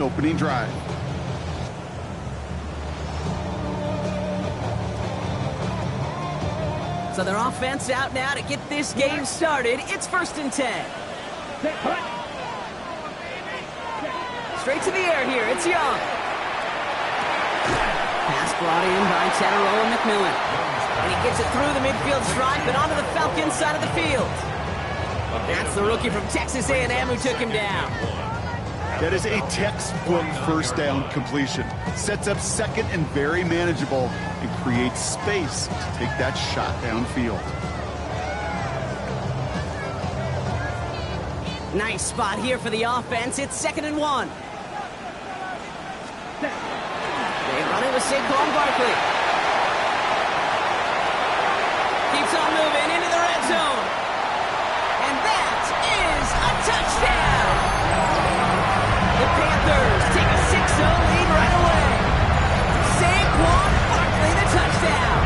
opening drive. So their offense out now to get this game started. It's 1st and 10. Straight to the air here. It's Young. Pass brought in by Tataroa McMillan. And he gets it through the midfield stripe and onto the Falcons side of the field. That's the rookie from Texas A&M who took him down. That is a textbook first down completion. Sets up second and very manageable and creates space to take that shot downfield. Nice spot here for the offense. It's 2nd and 1. They run it with Saquon Barkley. Keeps on moving into the red zone. And that is a touchdown. The Panthers take a 6-0 lead right away. Saquon Barkley, the touchdown.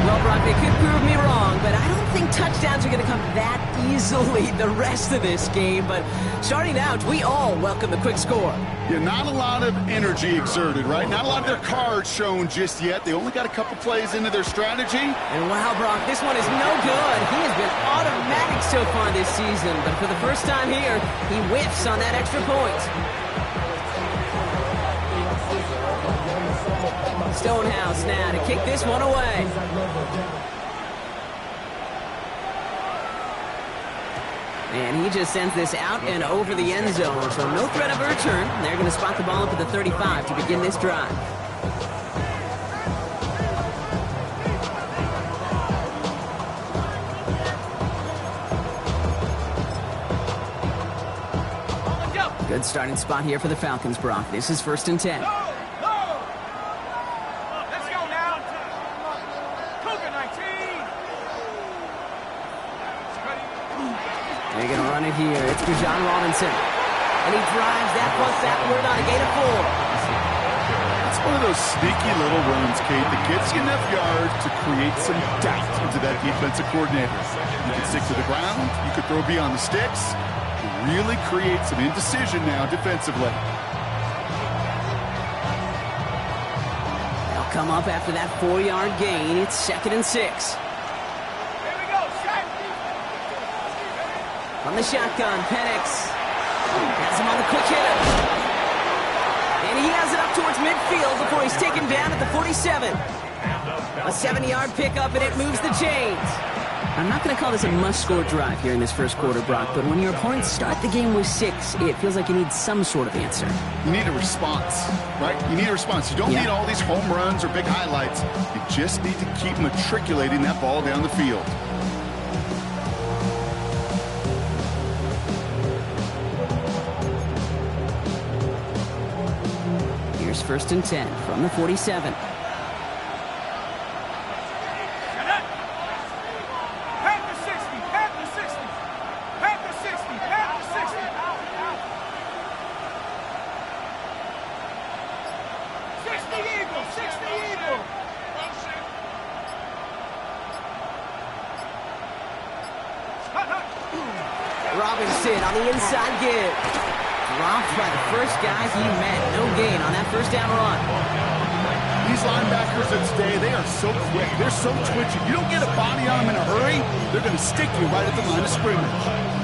Well, Brock, they could prove me wrong, but I don't think touchdowns are going to come that easily the rest of this game. But starting out, we all welcome the quick score. Yeah, not a lot of energy exerted, right? Not a lot of their cards shown just yet. They only got a couple plays into their strategy. And wow, Brock, this one is no good. He has been automatic so far this season, but for the first time here, he whiffs on that extra point. Stonehouse now to kick this one away. And he just sends this out and over the end zone, so no threat of a return. They're going to spot the ball up at the 35 to begin this drive. Good starting spot here for the Falcons, Brock. This is 1st and 10. They're going to run it here. It's Bijan Robinson. And he drives that punt backward on a gain of 4. It's one of those sneaky little runs, Kate, that gets you enough yards to create some doubt into that defensive coordinator. You can stick to the ground. You could throw beyond the sticks. You really create some indecision now defensively. They'll come up after that 4-yard gain. It's 2nd and 6. On the shotgun, Penix has him on the quick hitter. And he has it up towards midfield before he's taken down at the 47. A 70-yard pickup, and it moves the chains. I'm not going to call this a must-score drive here in this first quarter, Brock, but when your opponents start the game with 6, it feels like you need some sort of answer. You need a response, right? You need a response. You don't need all these home runs or big highlights. You just need to keep matriculating that ball down the field. Here's 1st and 10 from the 47. Robinson on the inside give. Dropped by the first guy he met. No gain on that first down run. These linebackers of today, they are so quick. They're so twitchy. You don't get a body on them in a hurry, they're going to stick you right at the line of scrimmage.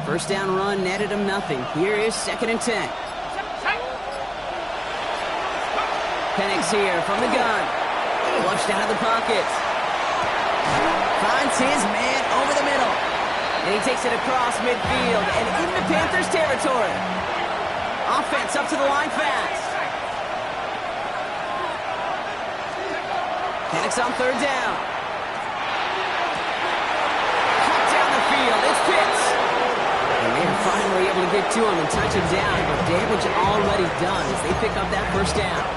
First down run netted him nothing. Here is 2nd and 10. Penix here from the gun. Flushed out of the pocket. Finds his man over the middle. And he takes it across midfield and into Panthers territory. Offense up to the line fast. Penix on 3rd down. Cut down the field. It's Pitts. And they're finally able to get to him and touch him down, but damage already done as they pick up that first down.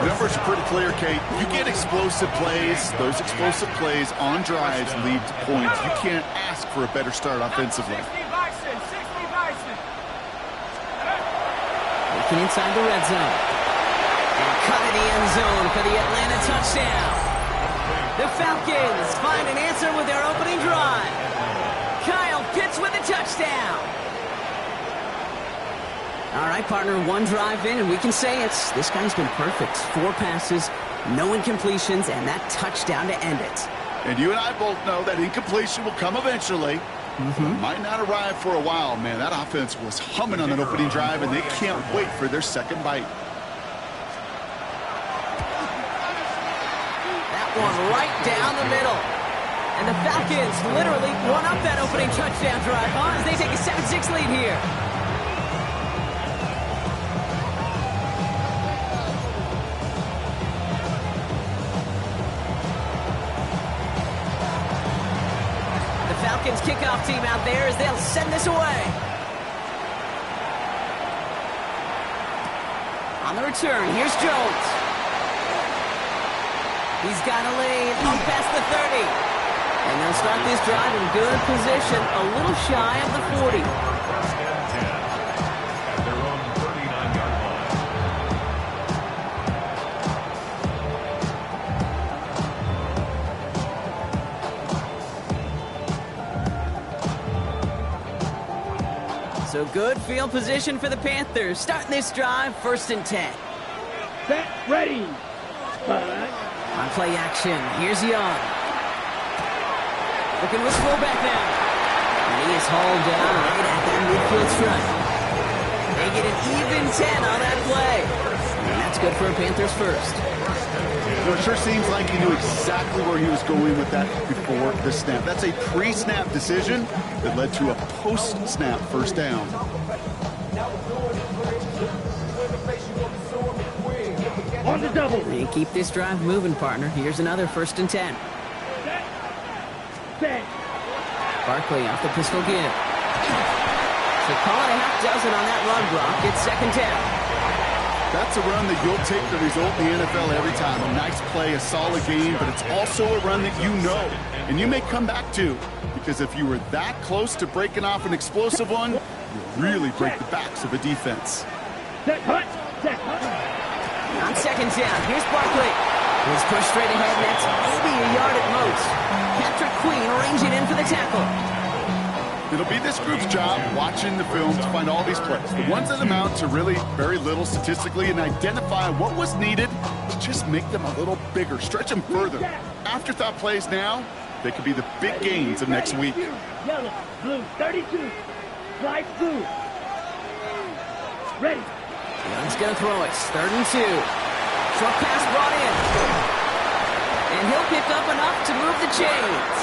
The numbers are pretty clear, Kate. You get explosive plays. Those explosive plays on drives lead to points. You can't ask for a better start offensively. Looking inside the red zone. And cut in the end zone for the Atlanta touchdown. The Falcons find an answer with their opening drive. Kyle Pitts with a touchdown. All right, partner, one drive in, and we can say this guy's been perfect. 4 passes, no incompletions, and that touchdown to end it. And you and I both know that incompletion will come eventually. Might not arrive for a while, man. That offense was humming on that opening drive, and they can't wait for their second bite. That one right down the middle. And the Falcons literally run up that opening touchdown drive, as they take a 7-6 lead here. Falcons kickoff team out there as they'll send this away. On the return, here's Jones. He's got a lane up past the 30. And they'll start this drive in good position, a little shy of the 40. So good field position for the Panthers. Starting this drive, 1st and 10. Set, ready. On play action, here's Young. Looking with fullback now. And he is hauled down right at that midfield stripe. They get an even 10 on that play. And that's good for a Panthers first. It sure seems like he knew exactly where he was going with that before the snap. That's a pre-snap decision that led to a post-snap first down. On the double. They keep this drive moving, partner. Here's another 1st and 10. Set. Barkley off the pistol give. So call it a half dozen on that run block. It's 2nd down. That's a run that you'll take the result in the NFL every time. A nice play, a solid game, but it's also a run that you know and you may come back to, because if you were that close to breaking off an explosive one, you really break the backs of a defense. Set, hut. Set, hut. On 2nd down, here's Barkley. He's pushed straight ahead, and that's maybe a yard at most. Patrick Queen arranging in for the tackle. It'll be this group's job watching the film to find all these plays. The ones that amount to really very little statistically, and identify what was needed to just make them a little bigger, stretch them further. Afterthought plays now, they could be the big gains of next week. Yellow, blue, 32. Light blue. Ready. Young's going to throw it. 3rd and 2. Short pass brought in. And he'll pick up enough to move the chains.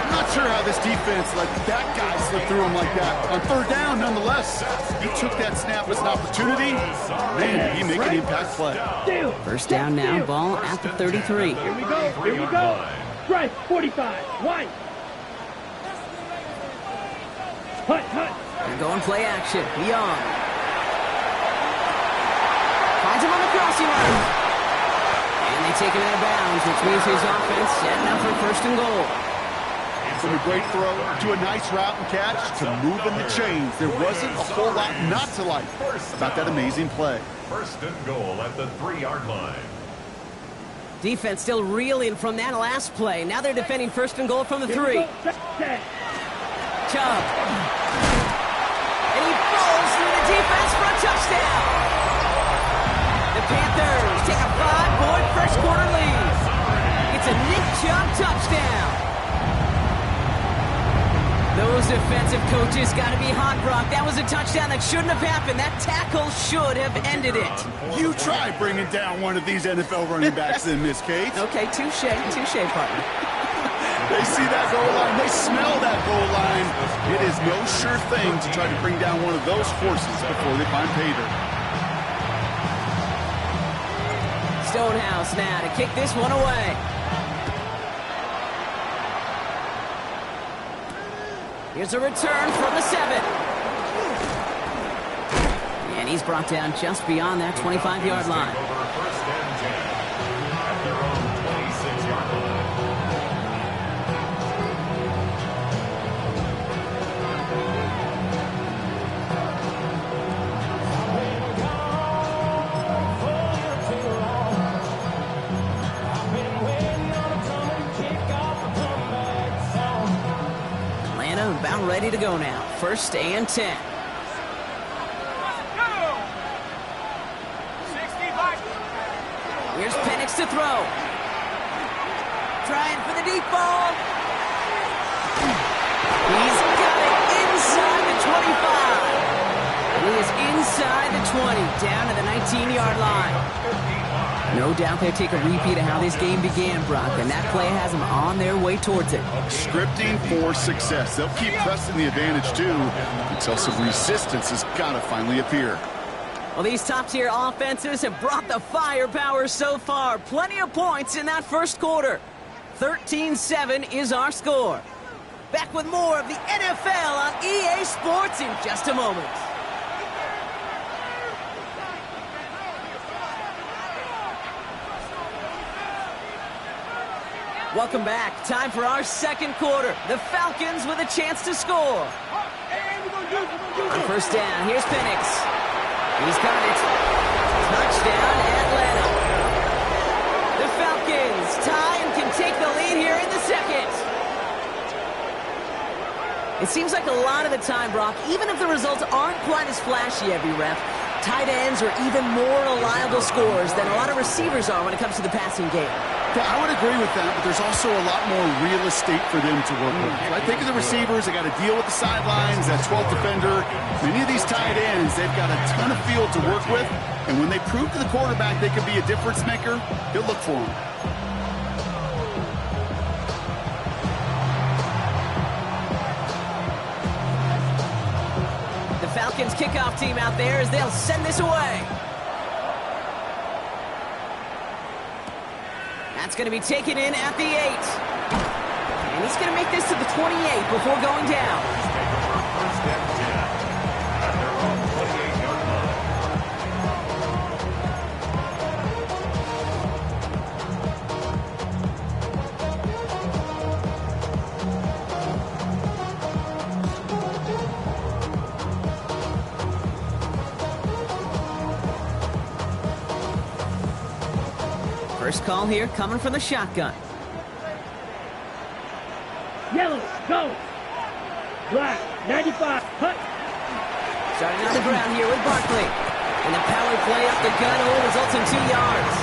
I'm not sure how this defense let that guy slip through him like that. On 3rd down, nonetheless, he took that snap as an opportunity. Man, did he make an impact play. 1st down now, ball at the 33. Here we go. Here we go. Strike, 45. White. Hut, hut. They're going play action. Young. Finds him on the crossing line. And they take him out of bounds, which means his offense setting up for 1st and goal. From a great throw to a nice route and catch to moving the chains. There wasn't a whole lot not to like about that amazing play. 1st and goal at the 3-yard line. Defense still reeling from that last play. Now they're defending 1st and goal from the 3. Chubb. And he falls through the defense for a touchdown. The Panthers take a 5-point first-quarter lead. It's a Nick Chubb touchdown. Those defensive coaches got to be hot, Brock. That was a touchdown that shouldn't have happened. That tackle should have ended it. You try bringing down one of these NFL running backs in, Miss Kate. Okay, touche, partner. They see that goal line. They smell that goal line. It is no sure thing to try to bring down one of those horses before they find pay dirt. Stonehouse now to kick this one away. Here's a return from the 7. And he's brought down just beyond that 25-yard line. ready to go now. 1st and 10. Here's Penix to throw. Trying for the deep ball. He's got it inside the 25. He is inside the 20, down to the 19-yard line. No doubt they take a repeat of how this game began, Brock, and that play has them on their way towards it. Scripting for success. They'll keep pressing the advantage, too, until some resistance has got to finally appear. Well, these top-tier offenses have brought the firepower so far. Plenty of points in that first quarter. 13-7 is our score. Back with more of the NFL on EA Sports in just a moment. Welcome back. Time for our second quarter. The Falcons with a chance to score. On 1st down, here's Penix. He's got it. Touchdown, Atlanta. The Falcons tie and can take the lead here in the second. It seems like a lot of the time, Brock, even if the results aren't quite as flashy every rep, tight ends are even more reliable scorers than a lot of receivers are when it comes to the passing game. Yeah, I would agree with that, but there's also a lot more real estate for them to work with. I think of the receivers, they got to deal with the sidelines, that 12th defender. Many of these tight ends, they've got a ton of field to work with, and when they prove to the quarterback they can be a difference maker, he'll look for them. The Falcons kickoff team out there as they'll send this away. That's going to be taken in at the 8. And he's going to make this to the 28 before going down. First call here coming from the shotgun. Yellow, go. Black, 95, hut. Starting on the ground here with Barkley. And the power play up the gun only results in 2 yards.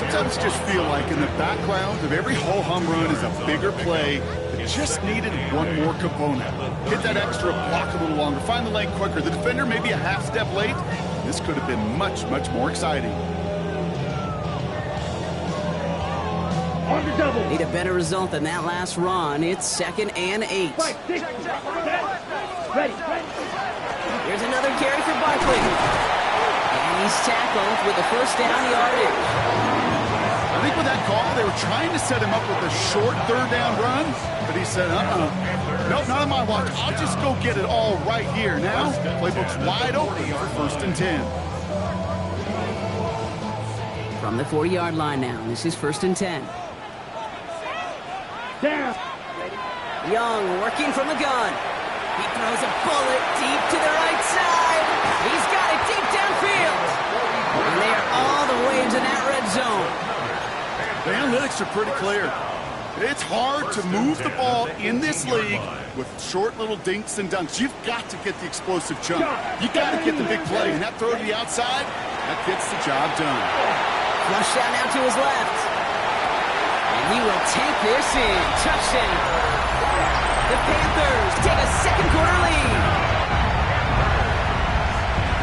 Sometimes just feel like in the background of every ho-hum run is a bigger play that just needed one more component. Hit that extra block a little longer, find the lane quicker. The defender may be a half step late. This could have been much, much more exciting. On the double. Need a better result than that last run. It's 2nd and 8. 5, 6, 7. Ready. Here's another carry for Barkley. And he's tackled with the first down yardage. I think with that call, they were trying to set him up with a short 3rd down run, but he said, nope, not on my watch. I'll just go get it all right here. Now, playbook's wide open for 1st and 10. From the 40-yard line now, this is 1st and 10. Down. Young working from the gun. He throws a bullet deep to the right side. He's got it deep downfield. And they are all the way into that red zone. The analytics are pretty clear. It's hard to move the ball in this league with short little dinks and dunks. You've got to get the explosive jump. You got to get the big play. And that throw to the outside, that gets the job done. Flush down now to his left. And he will take this in. Touchdown. The Panthers take a second quarter lead.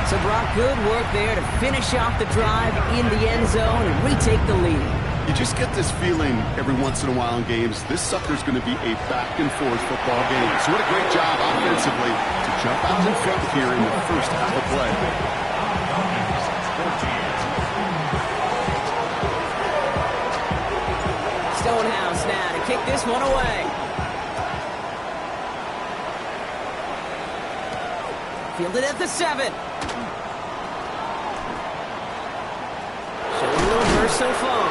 So Brock, good work there to finish off the drive in the end zone and retake the lead. You just get this feeling every once in a while in games, this sucker's going to be a back-and-forth football game. So what a great job offensively to jump out in front here in the first half of play. Stonehouse now to kick this one away. Fielded at the 7. Showing a little burst so far.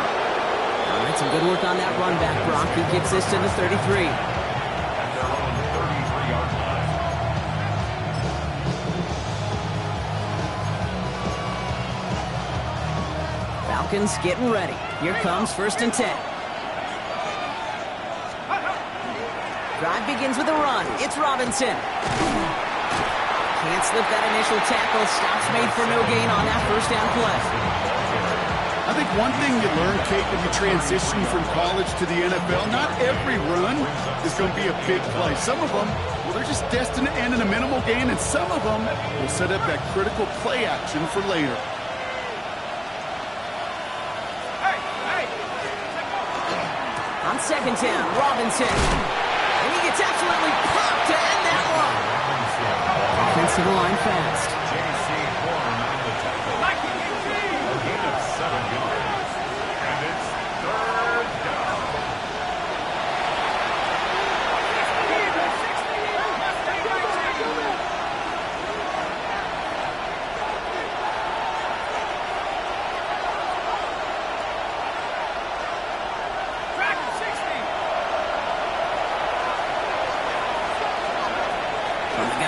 All right, some good work on that run back, Brock. He gets this to the 33. Falcons getting ready. Here comes 1st and 10. Drive begins with a run. It's Robinson. Can't slip that initial tackle. Stops made for no gain on that first down play. I think one thing you learn, Kate, when you transition from college to the NFL, not every run is going to be a big play. Some of them, well, they're just destined to end in a minimal gain, and some of them will set up that critical play action for later. On second down, Robinson. And he gets absolutely popped to end that one. Offensive line fast.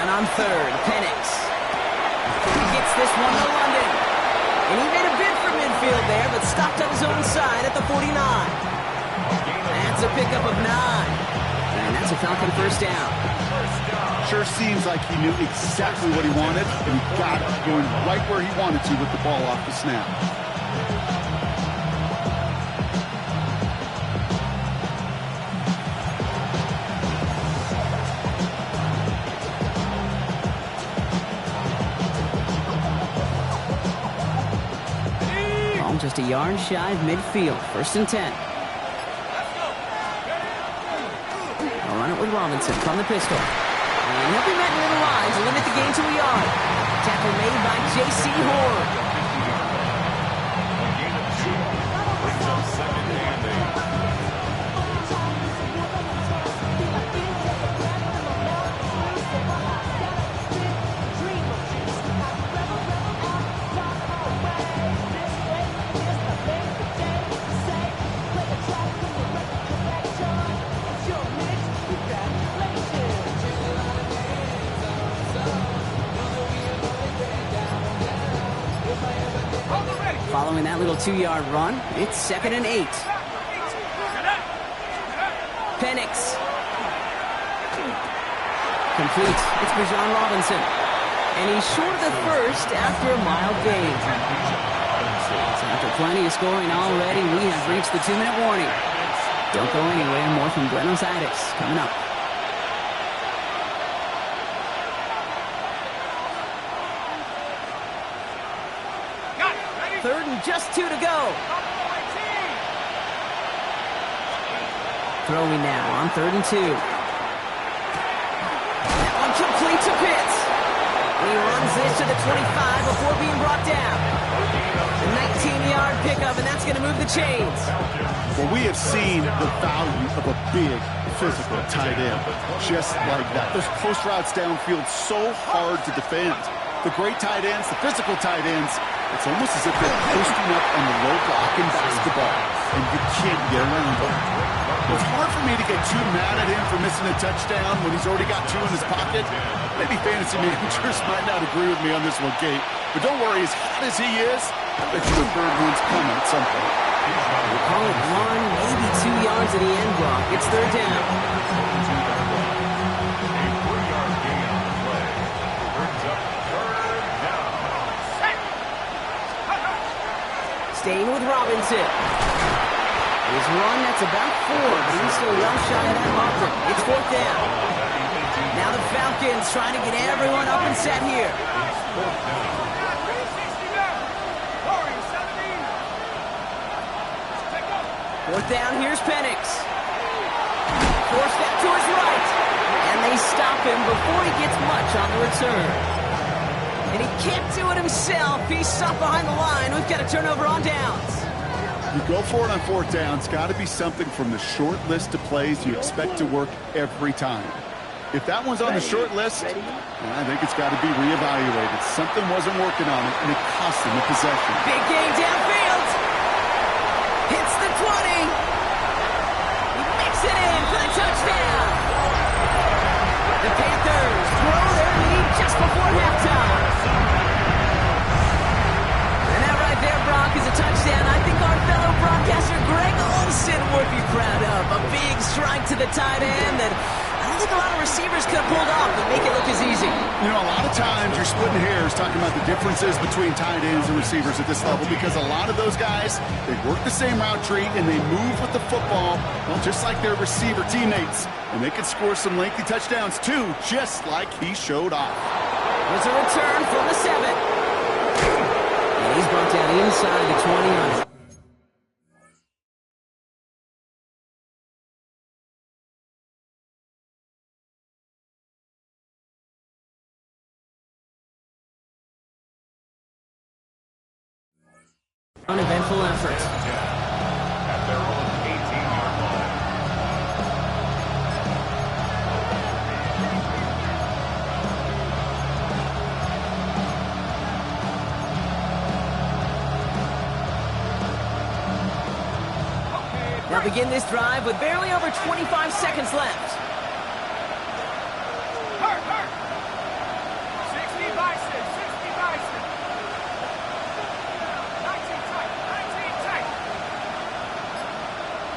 On third, Penix. He gets this one to London. And he made a bid for midfield there, but stopped on his own side at the 49. That's a pickup of 9. And that's a Falcon first down. Sure seems like he knew exactly what he wanted, and he got it going right where he wanted to with the ball off the snap. Just a yard shy of midfield. First and 10. They'll run it with Robinson from the pistol. And he'll be met near the line to limit the gain to a yard. Tackle made by J.C. Horn. Following that little 2-yard run, it's 2nd and 8. Penix. Complete. It's Bijan Robinson. And he's short of the first after a mild gain. So after plenty of scoring already, we have reached the 2-minute warning. Don't go anywhere. More from Buenos Aires coming up. Third and just 2 to go. Throwing now on 3rd and 2. That one complete to Pitts. And he runs this to the 25 before being brought down. A 19-yard pickup, and that's going to move the chains. Well, we have seen the value of a big, physical tight end. Just like that. Those post routes downfield, so hard to defend. The great tight ends, the physical tight ends, it's almost as if they're posting up on the low block in basketball, and you can't get around them. It's hard for me to get too mad at him for missing a touchdown when he's already got 2 in his pocket. Maybe fantasy managers might not agree with me on this one, Kate. But don't worry, as hot as he is, I bet you the third one's coming at some point. We'll call it 1, maybe 2 yards at the end block. It's 3rd down. Staying with Robinson. His run, that's about 4, but he's still well shy of that marker. It's 4th down. Now the Falcons trying to get everyone up and set here. 4th down, here's Penix. Forced that to his right. And they stop him before he gets much on the return. And he can't do it himself. He's stopped behind the line. We've got a turnover on downs. You go for it on 4th down. It's got to be something from the short list of plays you expect to work every time. If that one's on the short list, I think it's got to be reevaluated. Something wasn't working on it, and it cost him the possession. Big gain downfield. Hits the 20. He makes it in for the touchdown. The Panthers grow their lead just before halftime. And that right there, Brock, is a touchdown. I think our fellow broadcaster Greg Olsen would be proud of. A big strike to the tight end that don't think a lot of receivers could have pulled off and make it look as easy. You know, a lot of times you're splitting hairs talking about the differences between tight ends and receivers at this level because a lot of those guys, they work the same route tree and they move with the football, well, just like their receiver teammates. And they can score some lengthy touchdowns too, just like he showed off. There's a return from the 7. And he's brought down inside the 20 on it. Uneventful effort. At their own 18-yard line. They'll begin this drive with barely over 25 seconds left. Hurt. 60 Bison. 60 Bison. 19 tight. 19 tight.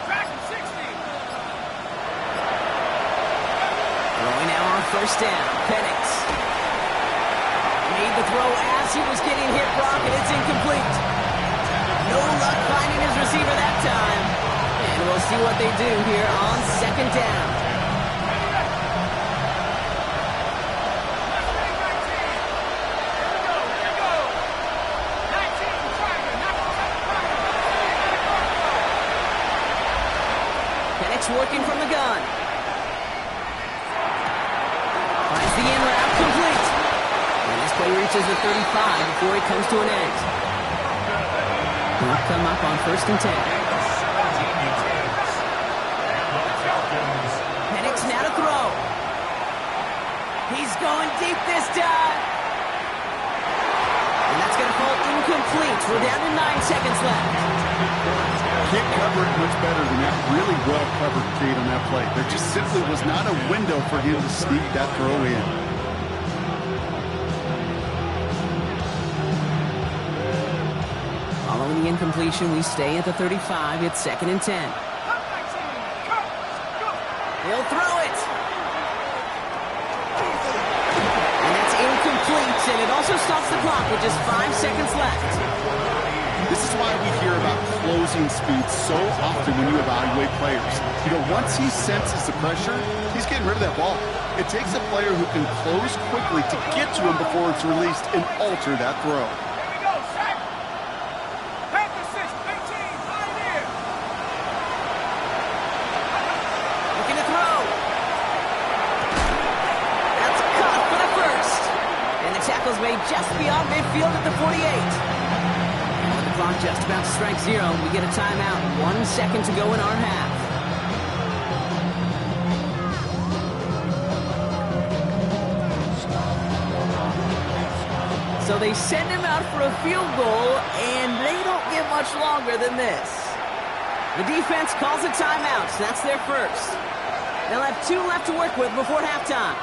Track 60. Throwing now on first down. Penix. Made the throw as he was getting hit, Brock, and it's incomplete. No luck finding his receiver that time. And we'll see what they do here on second down. Working from the gun. Finds the in route complete. And this play reaches the 35 before it comes to an end. He'll come up on first and 10. Penix now to throw. He's going deep this time. And that's going to fall incomplete. We're down to 9 seconds left. Can't cover it much better than that. Really well covered, Kate, on that play. There just simply was not a window for him to sneak that throw in. Following the incompletion, we stay at the 35. It's second and 10. He'll throw it. And that's incomplete, and it also stops the clock with just 5 seconds left. This is why we hear about closing speed so often when you evaluate players. You know, once he senses the pressure, he's getting rid of that ball. It takes a player who can close quickly to get to him before it's released and alter that throw. Here we go, set. Panther 6, 15, right here. Looking to throw. That's caught for the first. And the tackle's made just beyond midfield at the 48. Clock just about to strike 0. We get a timeout. 1 second to go in our half. So they send him out for a field goal, and they don't get much longer than this. The defense calls a timeout, so that's their first. They'll have 2 left to work with before halftime.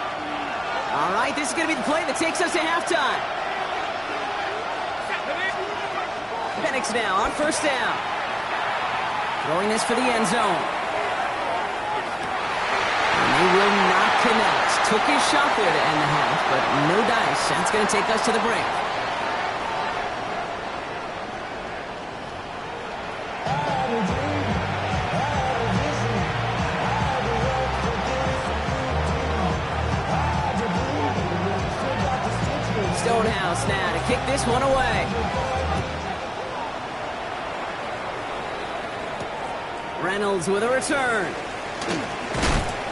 All right, this is going to be the play that takes us to halftime. Penix now on first down. Throwing this for the end zone. And they will not connect. Took his shot there to end the half, but no dice. That's going to take us to the break. Stonehouse now to kick this one away. Reynolds with a return.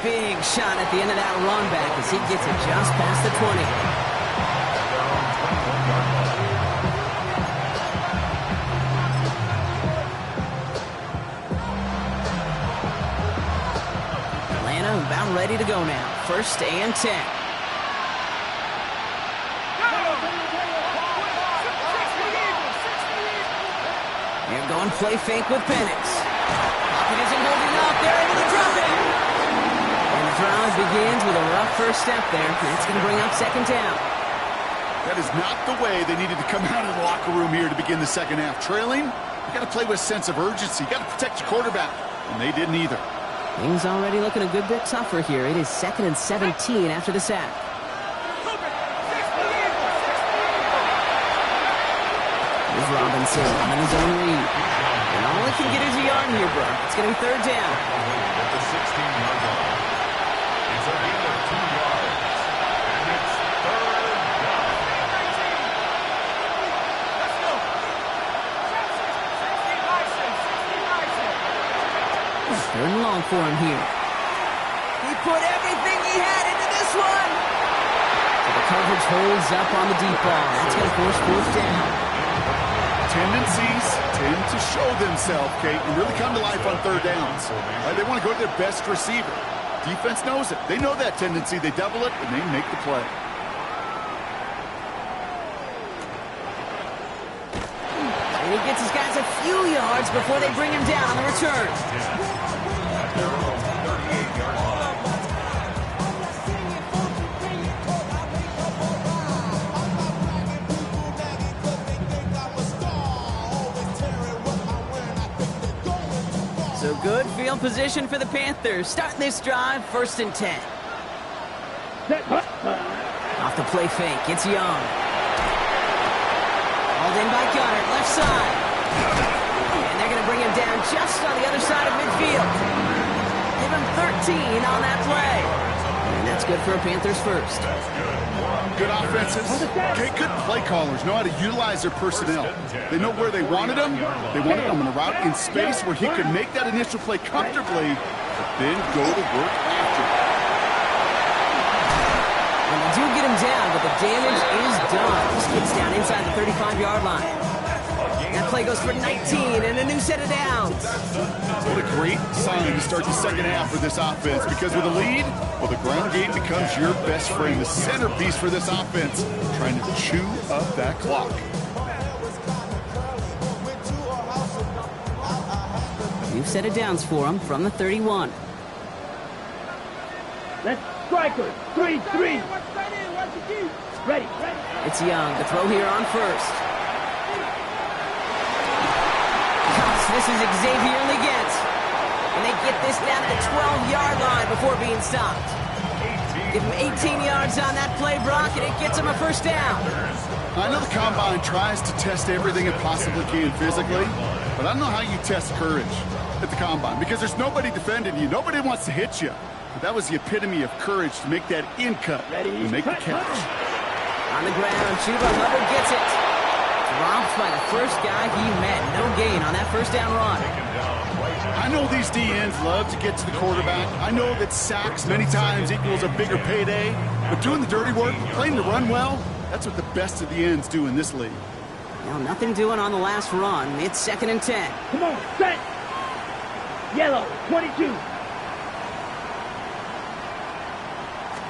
Big shot at the end of that run back as he gets it just past the 20. Atlanta about ready to go now. First and 10. They're going play fake with Penix. Isn't holding up. They're able to drop it. And the drive begins with a rough first step there. That's going to bring up second down. That is not the way they needed to come out of the locker room here to begin the second half. Trailing, you got to play with a sense of urgency. You got to protect your quarterback. And they didn't either. Things already looking a good bit tougher here. It is 2nd and 17 after the sack. Here's Robinson on his own read. And all he can get is a yard here, bro. It's going to be 3rd down. At the 16-yard line. It's a gain of 2 yards. And it's 3rd down. Let's go. 3rd and long for him here. He put everything he had into this one. So the coverage holds up on the deep ball. That's going to force 4th down. Tendencies tend to show themselves, Kate, and really come to life on 3rd downs. They want to go to their best receiver. Defense knows it. They know that tendency. They double it, and they make the play. And he gets his guys a few yards before they bring him down on the return. So good field position for the Panthers. Starting this drive, 1st and 10. Off the play fake, it's Young. Hauled in by Gunner, left side. And they're going to bring him down just on the other side of midfield. Give him 13 on that play. And that's good for a Panthers first. Good offenses. Okay, good play callers know how to utilize their personnel. They know where they wanted them. They wanted them in a route in space where he could make that initial play comfortably, but then go to work after. And they do get him down, but the damage is done. This kid's down inside the 35-yard line. That play goes for 19 and a new set of downs. What a great sign to start the second half for this offense, because with a lead, well, the ground game becomes your best friend, the centerpiece for this offense, trying to chew up that clock. New set of downs for him from the 31. Let's strikers. 3-3. Ready. It's Young. The throw here on 1st. This is Xavier Leggett. And they get this down to the 12-yard line before being stopped. Give him 18 yards on that play, Brock, and it gets him a 1st down. I know the Combine tries to test everything it possibly can physically, but I don't know how you test courage at the Combine, because there's nobody defending you. Nobody wants to hit you. But that was the epitome of courage to make that in-cut and make the catch. On the ground, Chuba Hubbard gets it. Dropped by the first guy he met. No gain on that 1st down run. I know these DNs love to get to the quarterback. I know that sacks many times equals a bigger payday. But doing the dirty work, playing the run well, that's what the best of the ends do in this league. Now, nothing doing on the last run. It's 2nd and 10. Come on, set. Yellow, 22.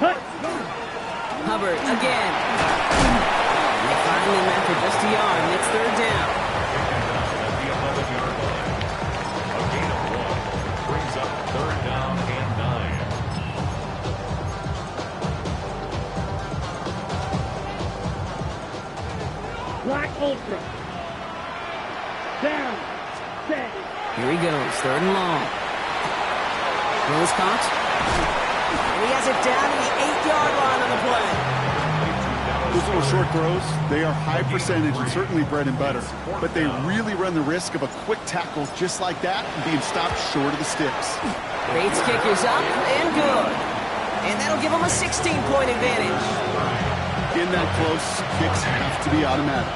Hut. Hubbard again. And they find him after just a yard, and it's 3rd down. At the 11-yard line. A gain of 1 brings up 3rd down and 9. Black Ultra. Down. Set. Here he goes, 3rd and long. Willis caught. And he has it down to the 8-yard line on the play. Those little short throws, they are high percentage and certainly bread and butter. But they really run the risk of a quick tackle just like that and being stopped short of the sticks. Bates' kick is up and good. And that'll give him a 16-point advantage. In that close, kicks have to be automatic.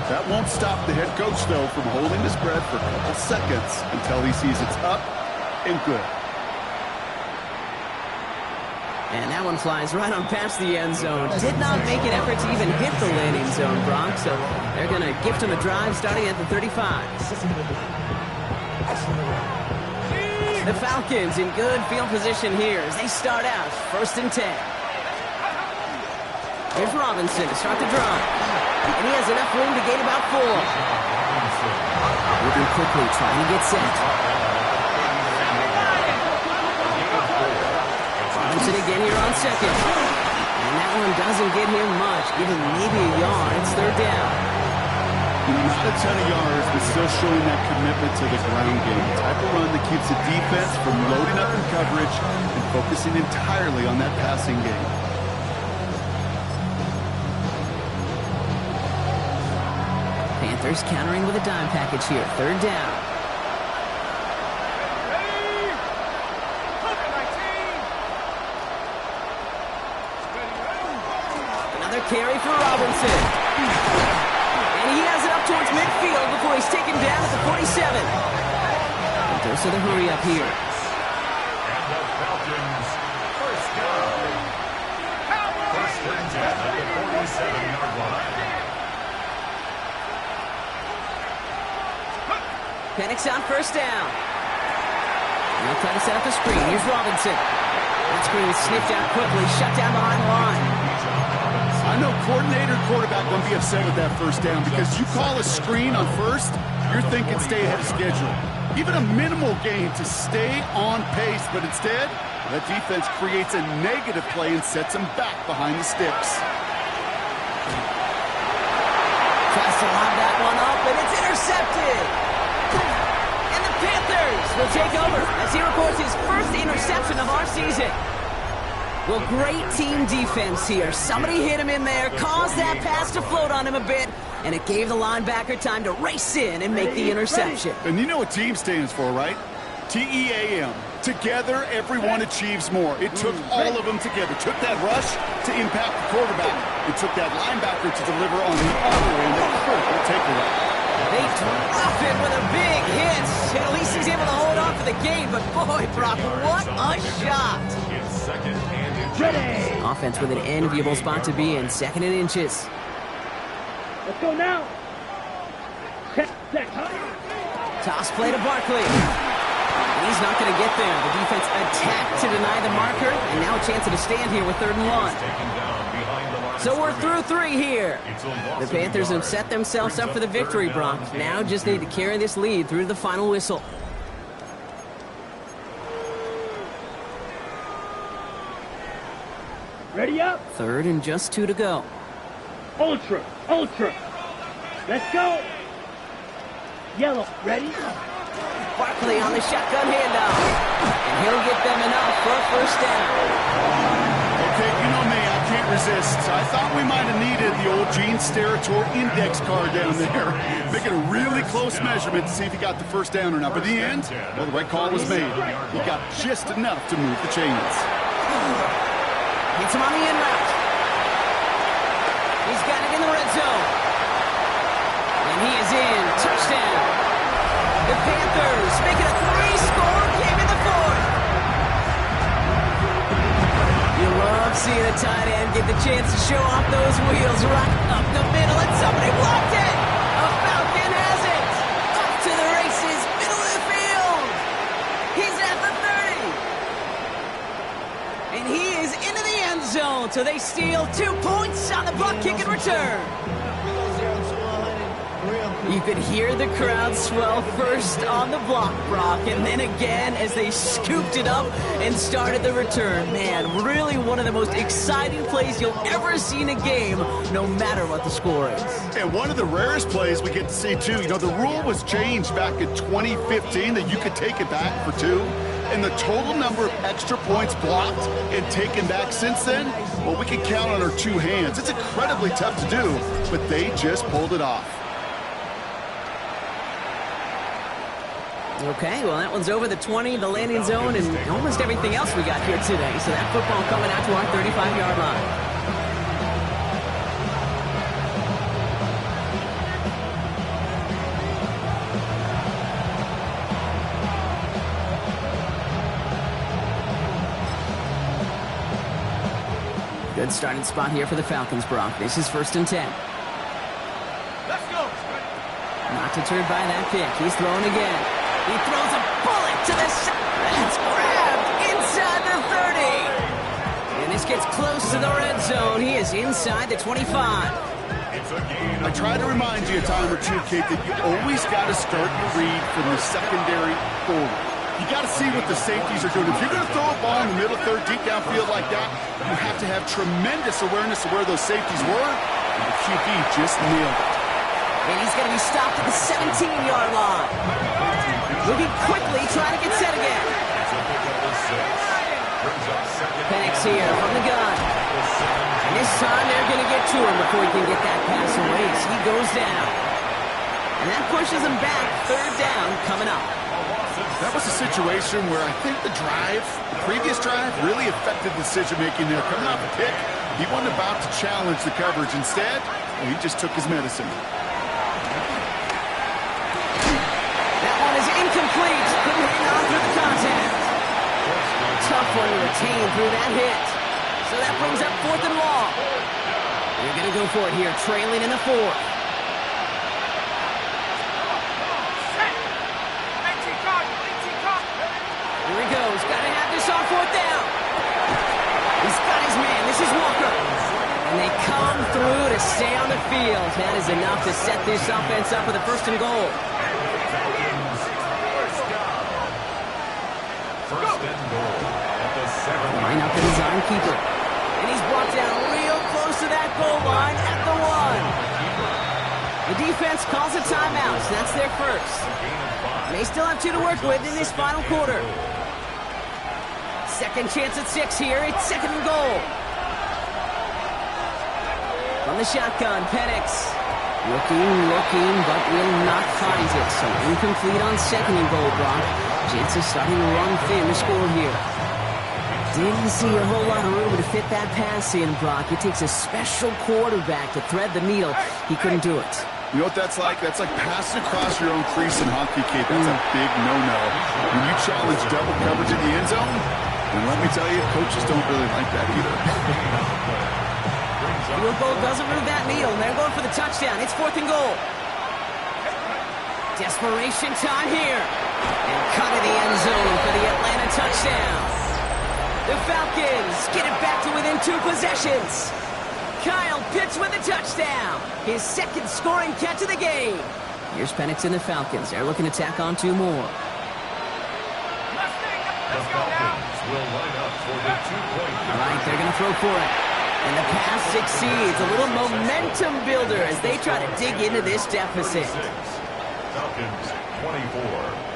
That won't stop the head coach, though, from holding his breath for a couple seconds until he sees it's up and good. And that one flies right on past the end zone. Did not make an effort to even hit the landing zone, Brock. So they're going to gift him a drive starting at the 35. The Falcons in good field position here as they start out 1st and 10. Here's Robinson to start the drive. And he has enough room to gain about 4. Moving quickly, trying to get set. Robinson again here on 2nd. And that one doesn't get him much. Give him maybe a yard. It's 3rd down. Not a ton of yards, but still showing that commitment to the ground game. The type of run that keeps the defense from loading up in coverage and focusing entirely on that passing game. Panthers countering with a dime package here. Third down. Ready? Hook 19. Another carry for Robinson. And he has it up towards midfield before he's taken down at the 47. Panthers with a hurry up here. And the Falcons, first down. First and 10 at the 47-yard line. Penix on first down. Now trying to set up the screen. Here's Robinson. That screen is sniffed out quickly, shut down behind the line. I know coordinator quarterback won't be upset with that first down because you call a screen on first, you're thinking stay ahead of schedule. Even a minimal gain to stay on pace, but instead, that defense creates a negative play and sets them back behind the sticks. Tries to lob that one up, and it's intercepted. And the Panthers will take over as he records his first interception of our season. Well, great team defense here. Somebody hit him in there, caused that pass to float on him a bit, and it gave the linebacker time to race in and make the interception. And you know what team stands for, right? T-E-A-M. Together, everyone achieves more. It took all of them together. It took that rush to impact the quarterback. It took that linebacker to deliver on the other end, a critical takeaway. They drop it with a big hit. At least he's able to hold on for the game, but boy, Brock, what a shot. It's second and inches. Ready. Offense with an enviable spot to be in, second and inches. Let's go now. Check. Toss play to Barkley. He's not going to get there. The defense attacked to deny the marker, and now a chance to stand here with 3rd and 1. Taken down behind the line. So we're through 3 here. It's a loss The of Panthers have yards. set themselves up for the victory, Brock. Now just need to carry this lead through the final whistle. Ready up. 3rd and just 2 to go. Ultra. Let's go. Yellow. Ready? Barkley on the shotgun handoff. And he'll get them enough for a first down. Okay, you know me, I can't resist. I thought we might have needed the old Gene Steratore index card down there. Making a really close measurement to see if he got the first down or not. But in the end, well, the right call was made. He got just enough to move the chains. Hits him on the in route. He's got it in the red zone. And he is in. Touchdown. The Panthers make it a 3-score game in the 4th. You love seeing a tight end get the chance to show off those wheels right up the middle, and somebody blocked it. A Falcon has it. Up to the races, middle of the field. He's at the 30. And he is into the end zone, so they steal 2 points on the block kick and return. You could hear the crowd swell first on the block, Brock, and then again as they scooped it up and started the return. Man, really one of the most exciting plays you'll ever see in a game, no matter what the score is. And one of the rarest plays we get to see, too. You know, the rule was changed back in 2015 that you could take it back for 2. And the total number of extra points blocked and taken back since then, well, we can count on our 2 hands. It's incredibly tough to do, but they just pulled it off. Okay, well, that one's over the 20, the landing zone, and almost everything else we got here today. So that football coming out to our 35-yard line. Good starting spot here for the Falcons, Brock. This is 1st and 10. Let's go. Not deterred by that pick. He's throwing again. He throws a bullet to the side. It's grabbed inside the 30. And this gets close to the red zone. He is inside the 25. I try to remind you a time or two, Kate, that you always got to start your read from the secondary forward. You got to see what the safeties are doing. If you're going to throw a ball in the middle third, deep downfield like that, you have to have tremendous awareness of where those safeties were, and the QB just nailed it. And he's going to be stopped at the 17-yard line. Moving quickly, trying to get set again. Penix here from the gun. And this time they're going to get to him before he can get that pass away as he goes down. And that pushes him back. Third down coming up. That was a situation where I think the previous drive, really affected decision-making there. Coming off a pick, he wasn't about to challenge the coverage. Instead, he just took his medicine. That one is incomplete. Couldn't hang on through the contact. Tough one to retain through that hit. So that brings up 4th and long. They're going to go for it here, trailing in the 4th. Here he goes. Got to have this on 4th down. He's got his man. This is Walker. And they come through to stay on the field. That is enough to set this offense up with a 1st and goal. First and goal at the 7. Line up in his arm keeper. And he's brought down real close to that goal line at the 1. The defense calls a timeout, so that's their first. And they still have 2 to work with in this final quarter. Second chance at 6 here. It's 2nd and goal. From the shotgun, Penix. Looking, but will not find it. So incomplete on 2nd and goal, Brock. Jansen starting to run thin to score here. Didn't see a whole lot of room to fit that pass in, Brock. It takes a special quarterback to thread the needle. He couldn't do it. You know what that's like? That's like passing across your own crease in hockey, Kate. That's a big no-no. When you challenge double coverage in the end zone, and let me tell you, coaches don't really like that either. Field goal doesn't move that needle, and they're going for the touchdown. It's 4th and goal. Desperation time here. And cut to the end zone for the Atlanta touchdown. The Falcons get it back to within 2 possessions. Kyle Pitts with a touchdown. His 2nd scoring catch of the game. Here's Penix and the Falcons. They're looking to tack on 2 more. The Falcons will line up for the 2-point. All right, they're going to throw for it. And the pass succeeds. A little momentum builder as they try to dig into this deficit. Falcons 24.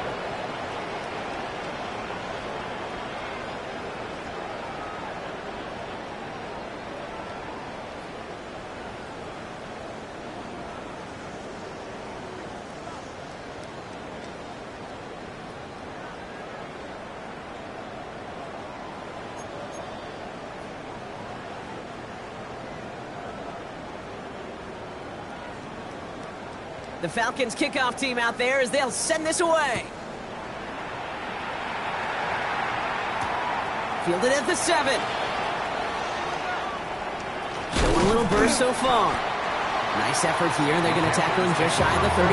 The Falcons kickoff team out there as they'll send this away. Fielded at the 7. Showing a little burst so far. Nice effort here. They're going to tackle him just shy of the 35.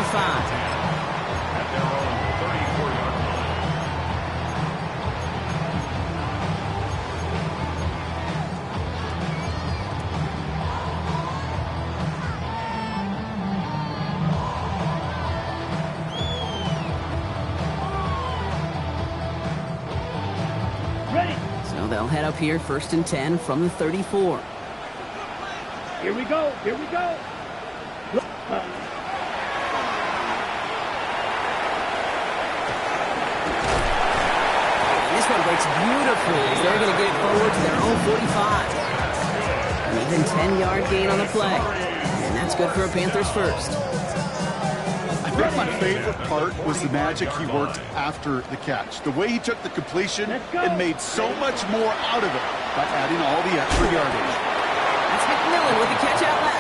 At their own 34-yard line. So they'll head up here, 1st and 10 from the 34. Here we go. Here we go. This one breaks beautifully as they're going to get it forward to their own 45. An even 10-yard gain on the play. And that's good for a Panthers first. I think my favorite part was the magic he worked after the catch. The way he took the completion and made so much more out of it by adding all the extra yardage. That's McMillan with the catch out left.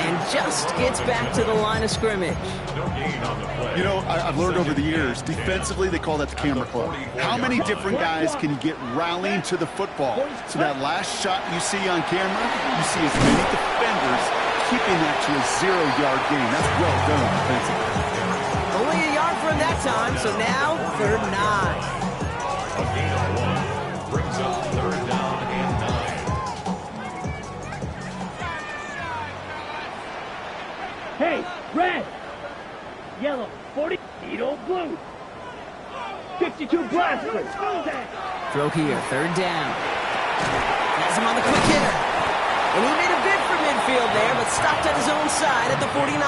And just gets back to the line of scrimmage. No gain on the play. You know, I've learned over the years, defensively, they call that the camera club. How many different guys can you get rallying to the football? So that last shot you see on camera, you see as many defenders keeping that to a 0-yard gain. That's well done defensively. Only a yard for him that time, so now 3rd and 9. A gain of 1 brings up 3rd down and 9. Hey, red, yellow, 40, Edo blue, 52 blasters. Throw here, 3rd down. Has him on the quick hitter. And he made a bid for midfield. field there, but stopped at his own side at the 49.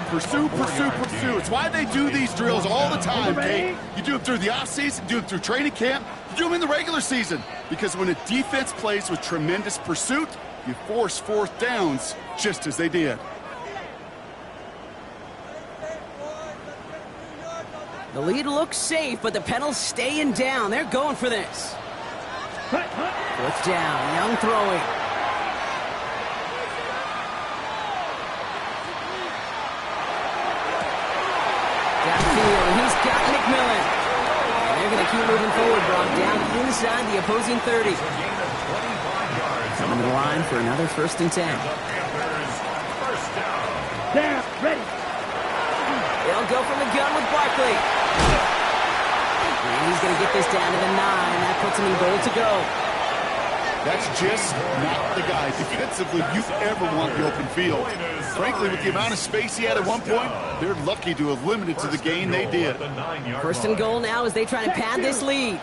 Pursue, pursue, pursue. It's why they do these drills all the time, Kate. You do them through the offseason, you do them through training camp, you do them in the regular season. Because when a defense plays with tremendous pursuit, you force fourth downs just as they did. The lead looks safe, but the Pedals staying down. They're going for this. Fourth down, Young throwing. Downfield, and he's got McMillan. And they're going to keep moving forward, Brock, down inside the opposing 30. Coming to the line for another 1st and 10. Down, ready. They'll go from the gun with Barkley. And he's going to get this down to the 9. That puts him in goal to go. That's just not the guy defensively you ever want the open field. Frankly, with the amount of space he had at one point, they're lucky to have limited to the gain they did. 1st and goal now as they try to pad this lead.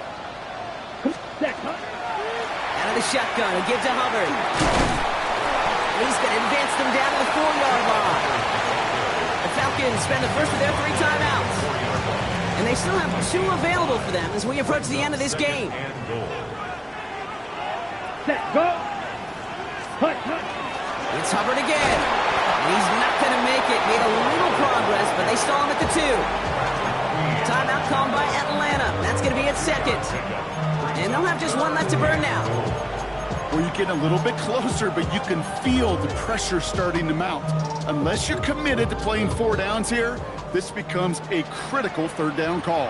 Out of the shotgun, and give to Hubbard. He's going to advance them down to the 4-yard line. The Falcons spend the first of their 3 timeouts. And they still have 2 available for them as we approach the end of this game. Set, go. It's Hubbard again. He's not going to make it. Made a little progress, but they stall him at the 2. Timeout called by Atlanta. That's going to be its 2nd. And they'll have just 1 left to burn now. Well, you get a little bit closer, but you can feel the pressure starting to mount. Unless you're committed to playing 4 downs here, this becomes a critical 3rd down call.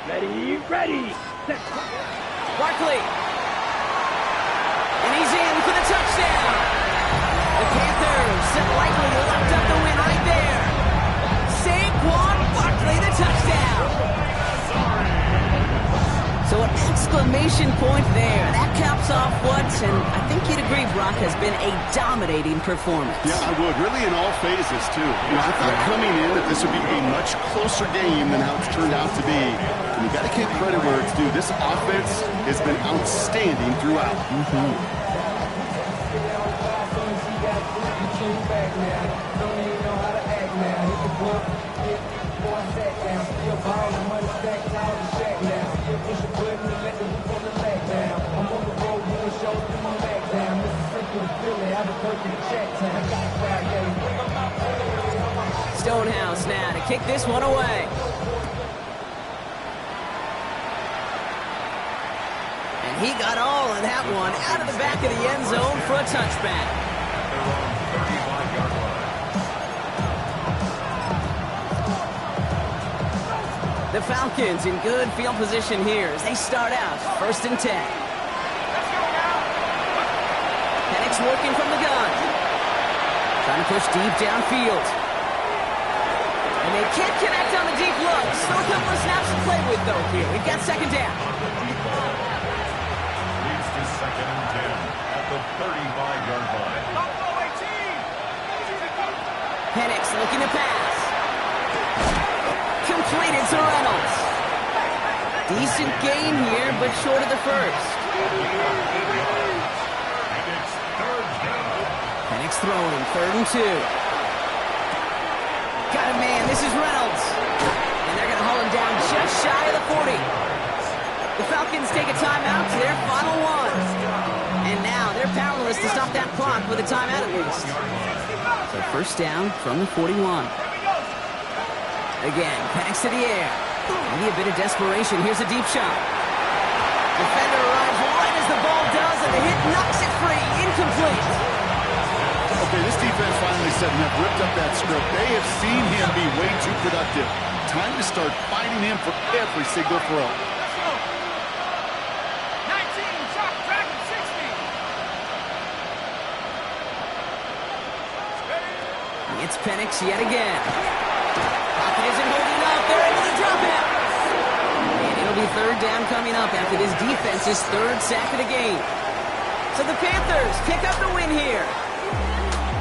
Ready, ready. Set. Barkley. And he's in for the touchdown. The Panthers have likely locked up the win right there. Saquon Barkley, the touchdown. So an exclamation point there. That caps off what, and I think you'd agree, Brock, has been a dominating performance. Yeah, I would. Really in all phases, too. I thought coming in that this would be a much closer game than how it's turned out to be. And you got to give credit where it's due. This offense has been outstanding throughout. Stonehouse now to kick this one away. And he got all of that one out of the back of the end zone for a touchback. The Falcons in good field position here as they start out 1st and 10. Penix working from the gun. Trying to push deep downfield. And they can't connect on the deep look. Still a couple of snaps to play with, though, here. We've got 2nd down. Leads to 2nd and 10 at the 35-yard line. Penix looking to pass. Completed to Reynolds. Decent gain here, but short of the 1st. Penix throwing, 3rd and 2. Got a man, this is Reynolds. And they're going to haul him down just shy of the 40. The Falcons take a timeout to their final 1. And now they're powerless to stop that clock with a timeout at least. So 1st down from the 41. Again, Penix to the air. Maybe a bit of desperation. Here's a deep shot. Defender arrives right as the ball does, and the hit knocks it free. Incomplete. Okay, this defense finally said and have ripped up that script. They have seen him be way too productive. Time to start fighting him for every single throw. 19, shot, track, 60. It's Penix yet again. Pocket isn't holding up. They're able to drop him. And it'll be 3rd down coming up after this defense's 3rd sack of the game. So the Panthers pick up the win here.